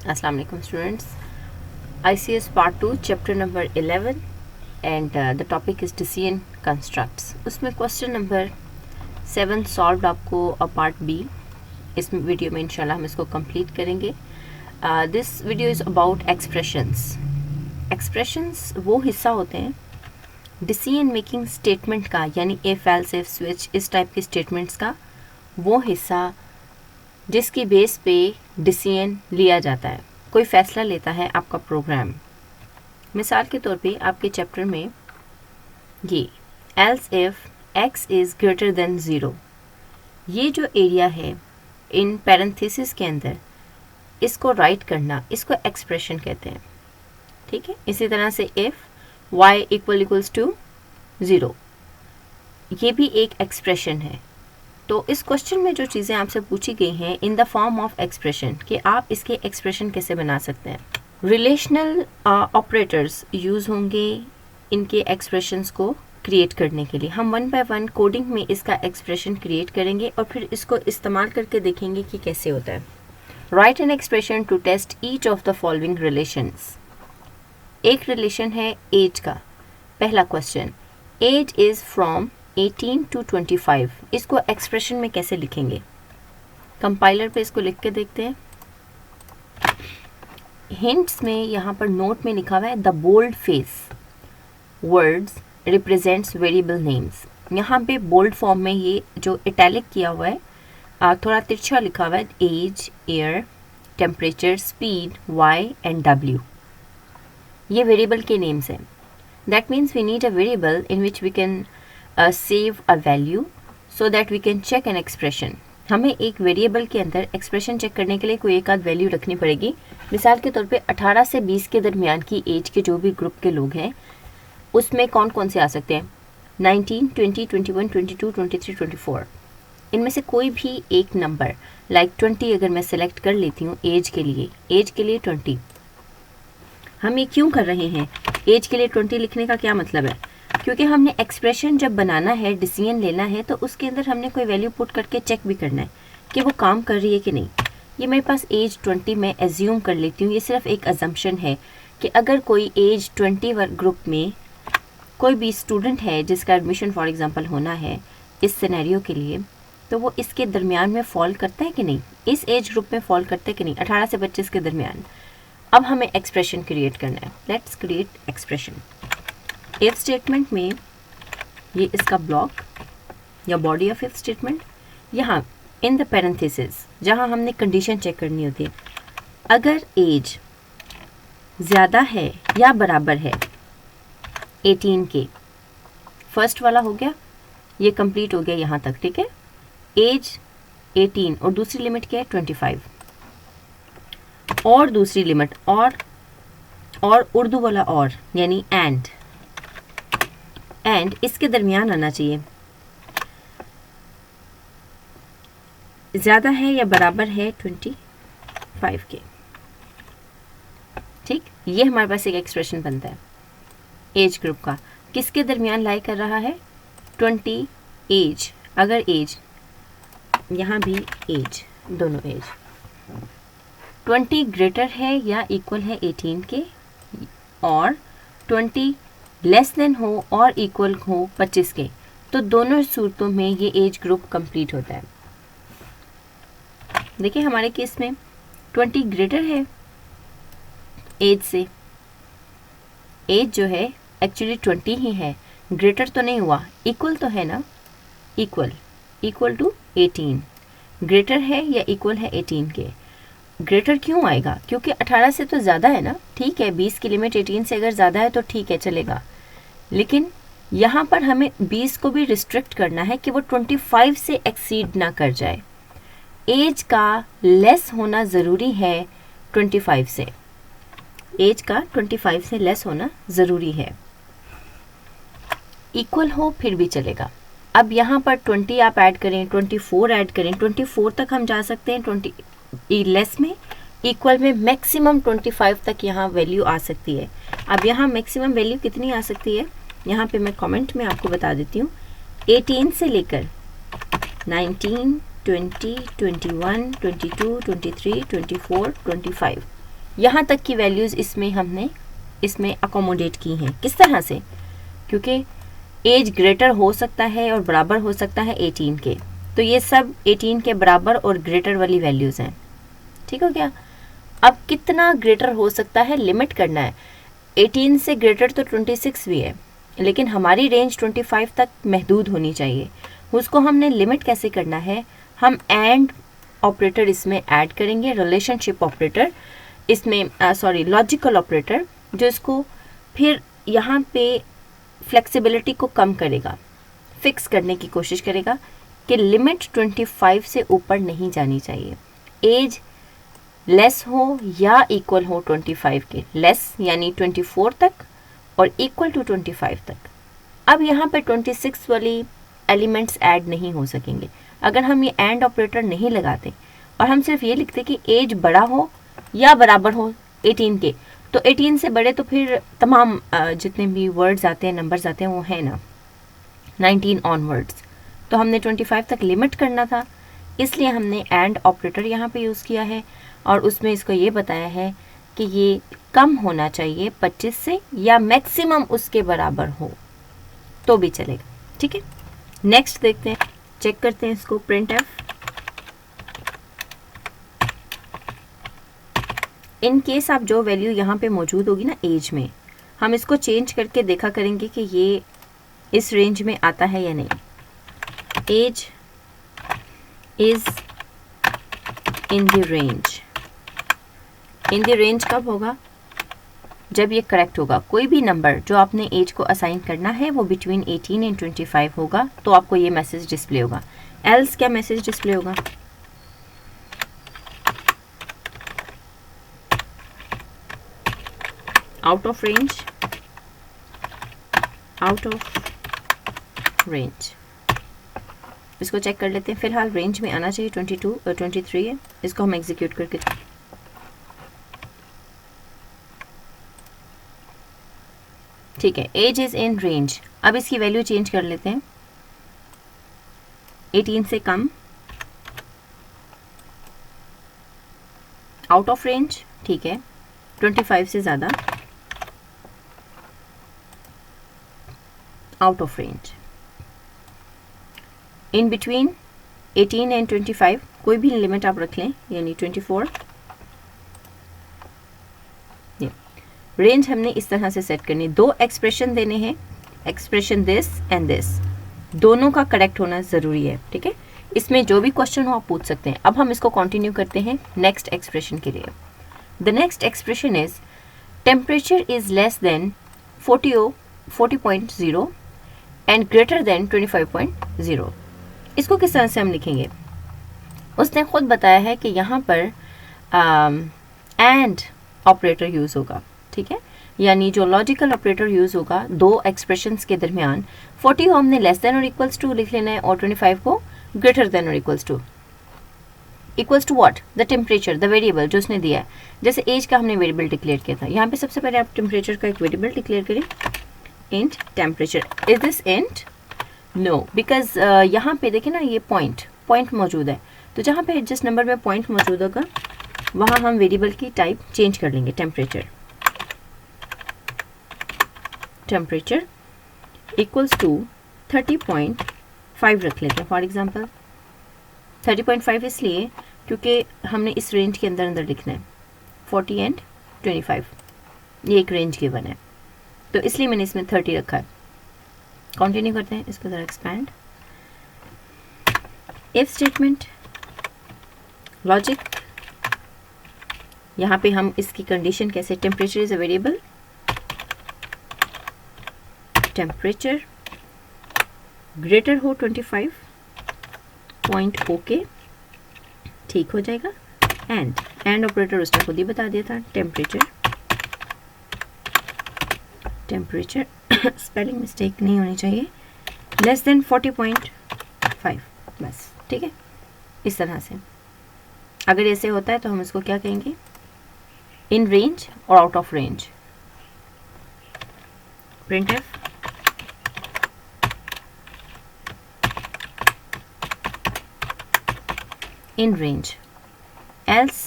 अस्सलाम वालेकुम students. ICS Part 2 Chapter number 11 and the topic is decision constructs. उसमें question number 7 solve आपको part B इस video में इंशाल्लाह हम इसको कंप्लीट करेंगे. This video is about expressions. Expressions वो हिस्सा होते हैं डिसीजन मेकिंग स्टेटमेंट का, यानी इफ एल्स इफ स्विच इस टाइप के स्टेटमेंट्स का वो हिस्सा जिसकी बेस पे डिसीजन लिया जाता है, कोई फैसला लेता है आपका प्रोग्राम. मिसाल के तौर पे आपके चैप्टर में ये else if x is greater than 0, ये जो एरिया है इन पैरेंथेसिस के अंदर इसको राइट करना, इसको एक्सप्रेशन कहते हैं. ठीक है. इसी तरह से इफ y इक्वल्स टू 0, ये भी एक एक्सप्रेशन है. तो इस क्वेश्चन में जो चीज़ें आपसे पूछी गई हैं in the form of expression, कि आप इसके एक्सप्रेशन कैसे बना सकते हैं. रिलेशनल ऑपरेटर्स यूज़ होंगे इनके एक्सप्रेशंस को क्रिएट करने के लिए. हम वन बाय वन कोडिंग में इसका एक्सप्रेशन क्रिएट करेंगे और फिर इसको इस्तेमाल करके देखेंगे कि कैसे होता है. Write an expression to test each of the following relations. एक रिलेशन है एज का. पहला question, age is from 18 to 25, इसको एक्सप्रेशन में कैसे लिखेंगे. कंपाइलर पे इसको लिख के देखते हैं. हिंट्स में यहाँ पर नोट में लिखा हुआ है the bold face words represents variable names. यहाँ पे बोल्ड फॉर्म में ये जो इटैलिक किया हुआ है थोड़ा तिरछा लिखा हुआ है age, air, temperature, speed, Y and W. ये वेरिएबल के नेम्स हैं. That means we need a variable in which we can save a value so that we can check an expression. हमें एक वेरिएबल के अंदर एक्सप्रेशन चेक करने के लिए कोई एक आध वैल्यू रखनी पड़ेगी. मिसाल के तौर पे 18 से 20 के दरमियान की एज के जो भी ग्रुप के लोग हैं उसमें कौन कौन से आ सकते हैं. 19, 20, 21, 22, 23, 24. इनमें से कोई भी एक नंबर लाइक 20 अगर मैं सेलेक्ट कर लेती हूँ एज के लिए 20. हम ये क्यों कर रहे हैं, एज के लिए 20 लिखने का क्या मतलब है. क्योंकि हमने एक्सप्रेशन जब बनाना है, डिसीजन लेना है, तो उसके अंदर हमने कोई वैल्यू पुट करके चेक भी करना है कि वो काम कर रही है कि नहीं. ये मेरे पास एज 20 मैं एज्यूम कर लेती हूँ. ये सिर्फ एक अजम्पशन है कि अगर कोई एज 20 ग्रुप में कोई भी स्टूडेंट है जिसका एडमिशन फॉर एग्जांपल होना है इस सिनेरियो के लिए, तो वो इसके दरमियान में फॉल करता है कि नहीं, इस एज ग्रुप में फॉल करता है कि नहीं, 18 से 25 के दरमियान. अब हमें एक्सप्रेशन क्रिएट करना है. Let's create expression. If statement में ये इसका ब्लॉक या बॉडी ऑफ इफ स्टेटमेंट, यहाँ इन द पैरेंथेसिस जहाँ हमने कंडीशन चेक करनी होती है, अगर एज ज़्यादा है या बराबर है 18 के, फर्स्ट वाला हो गया, ये कंप्लीट हो गया यहाँ तक. ठीक है. एज 18 और दूसरी लिमिट क्या है 25, और दूसरी लिमिट और उर्दू वाला और यानी एंड इसके दरमियान आना चाहिए. ज़्यादा है या बराबर है 25 के. ठीक. ये हमारे पास एक एक्सप्रेशन बनता है एज ग्रुप का. किसके दरमियान लाई कर रहा है 20 एज. अगर एज यहाँ भी एज, दोनों एज 20 ग्रेटर है या इक्वल है 18 के, और 20 लेस देन हो और इक्वल हो 25 के, तो दोनों सूरतों में ये एज ग्रुप कंप्लीट होता है. देखिए हमारे केस में 20 ग्रेटर है एज से. एज जो है एक्चुअली 20 ही है, ग्रेटर तो नहीं हुआ, इक्वल तो है ना, इक्वल टू 18. ग्रेटर है या इक्वल है 18 के. ग्रेटर क्यों आएगा, क्योंकि 18 से तो ज़्यादा है ना. ठीक है, 20 की लिमिट 18 से अगर ज़्यादा है तो ठीक है, चलेगा. लेकिन यहाँ पर हमें 20 को भी रिस्ट्रिक्ट करना है कि वो 25 से एक्सीड ना कर जाए. एज का लेस होना ज़रूरी है 25 से. एज का 25 से लेस होना ज़रूरी है. इक्वल हो फिर भी चलेगा. अब यहाँ पर 20 आप ऐड करें, 24 ऐड करें, 24 तक हम जा सकते हैं. 20 लेस में, इक्वल में मैक्सिमम 25 तक यहाँ वैल्यू आ सकती है. अब यहाँ मैक्सिमम वैल्यू कितनी आ सकती है, यहाँ पे मैं कमेंट में आपको बता देती हूँ. 18 से लेकर 19, 20, 21, 22, 23, 24, 25, यहाँ तक की वैल्यूज़ इसमें हमने इसमें अकोमोडेट की हैं। किस तरह से? क्योंकि एज ग्रेटर हो सकता है और बराबर हो सकता है 18 के, तो ये सब 18 के बराबर और ग्रेटर वाली वैल्यूज़ हैं। ठीक हो गया? अब कितना ग्रेटर हो सकता है लिमिट करना है। 18 से ग्रेटर तो 26 भी है, लेकिन हमारी रेंज 25 तक महदूद होनी चाहिए। उसको हमने लिमिट कैसे करना है? हम एंड ऑपरेटर इसमें ऐड करेंगे, रिलेशनशिप ऑपरेटर इसमें, लॉजिकल ऑपरेटर, जो इसको फिर यहाँ पे फ्लेक्सिबिलिटी को कम करेगा, फिक्स करने की कोशिश करेगा कि लिमिट 25 से ऊपर नहीं जानी चाहिए। एज लेस हो या इक्वल हो 25 के, लेस यानी 24 तक और इक्वल टू 25 तक। अब यहाँ पे 26 वाली एलिमेंट्स ऐड नहीं हो सकेंगे अगर हम ये एंड ऑपरेटर नहीं लगाते और हम सिर्फ ये लिखते कि एज बड़ा हो या बराबर हो 18 के। तो 18 से बड़े तो फिर तमाम जितने भी वर्ड्स आते हैं, नंबर्स आते हैं, वो है ना 19 ऑनवर्ड्स। तो हमने 25 तक लिमिट करना था, इसलिए हमने एंड ऑपरेटर यहाँ पे यूज़ किया है और उसमें इसको ये बताया है कि ये कम होना चाहिए 25 से या मैक्सिमम उसके बराबर हो तो भी चलेगा। ठीक है, नेक्स्ट देखते हैं, चेक करते हैं इसको। प्रिंट एफ, इन केस आप जो वैल्यू यहाँ पे मौजूद होगी ना एज में, हम इसको चेंज करके देखा करेंगे कि ये इस रेंज में आता है या नहीं। Age is in the range, in the range कब होगा? जब ये करेक्ट होगा। कोई भी नंबर जो आपने एज को असाइन करना है वो बिटवीन 18 एंड 25 होगा, तो आपको ये मैसेज डिस्प्ले होगा। एल्स क्या मैसेज डिस्प्ले होगा? Out of range, out of range. इसको चेक कर लेते हैं। फिलहाल रेंज में आना चाहिए, 22 और 23 है। इसको हम एग्जीक्यूट करके, ठीक है, एज इज इन रेंज। अब इसकी वैल्यू चेंज कर लेते हैं, 18 से कम, आउट ऑफ रेंज, ठीक है, 25 से ज़्यादा, out of range, in between 18 and 25, कोई भी लिमिट आप रख लें, यानी 24। रेंज हमने इस तरह से सेट करनी। दो एक्सप्रेशन देने हैं, एक्सप्रेशन दिस एंड दिस, दोनों का करेक्ट होना ज़रूरी है। ठीक है, इसमें जो भी क्वेश्चन हो आप पूछ सकते हैं। अब हम इसको कंटिन्यू करते हैं नेक्स्ट एक्सप्रेशन के लिए। The next expression is temperature is less than 40.0 and greater than 25.0। इसको किस तरह से हम लिखेंगे? उसने खुद बताया है कि यहाँ पर एंड ऑपरेटर यूज़ होगा। ठीक है, यानी जो लॉजिकल ऑपरेटर यूज़ होगा दो एक्सप्रेशंस के दरमियान, 40 को हमने लेस देन और इक्वल्स टू लिख लेना है और 25 को ग्रेटर देन और equals to what? The temperature, the variable जो उसने दिया है। जैसे एज का हमने वेरिएबल डिक्लेयर किया था, यहाँ पे सबसे पहले आप टेम्परेचर का एक वेरिएबल डिक्लेयर करें, int temperature. Is this int? No, because यहाँ पे देखें ना, ये पॉइंट मौजूद है, तो जहाँ पे जिस नंबर में पॉइंट मौजूद होगा वहाँ हम वेरिएबल की टाइप चेंज कर लेंगे। टेम्परेचर इक्वल्स टू 30.5 रख लेते हैं फॉर एग्जांपल। 30.5 इसलिए क्योंकि हमने इस रेंज के अंदर लिखना है, 40 एंड 25, ये एक रेंज गिवन है, तो इसलिए मैंने इसमें 30 रखा है। कंटिन्यू करते हैं, इसको ज़रा एक्सपैंड। इफ स्टेटमेंट, लॉजिक, यहाँ पे हम इसकी कंडीशन कैसे, temperature is a variable, temperature greater हो 25 पॉइंट होके ठीक हो जाएगा। एंड ऑपरेटर उसने खुद ही बता दिया था, टेम्परेचर स्पेलिंग मिस्टेक नहीं होनी चाहिए, लेस देन 40.5, बस। ठीक है, इस तरह से अगर ऐसे होता है तो हम इसको क्या कहेंगे, इन रेंज और out of range. Printf, in range, else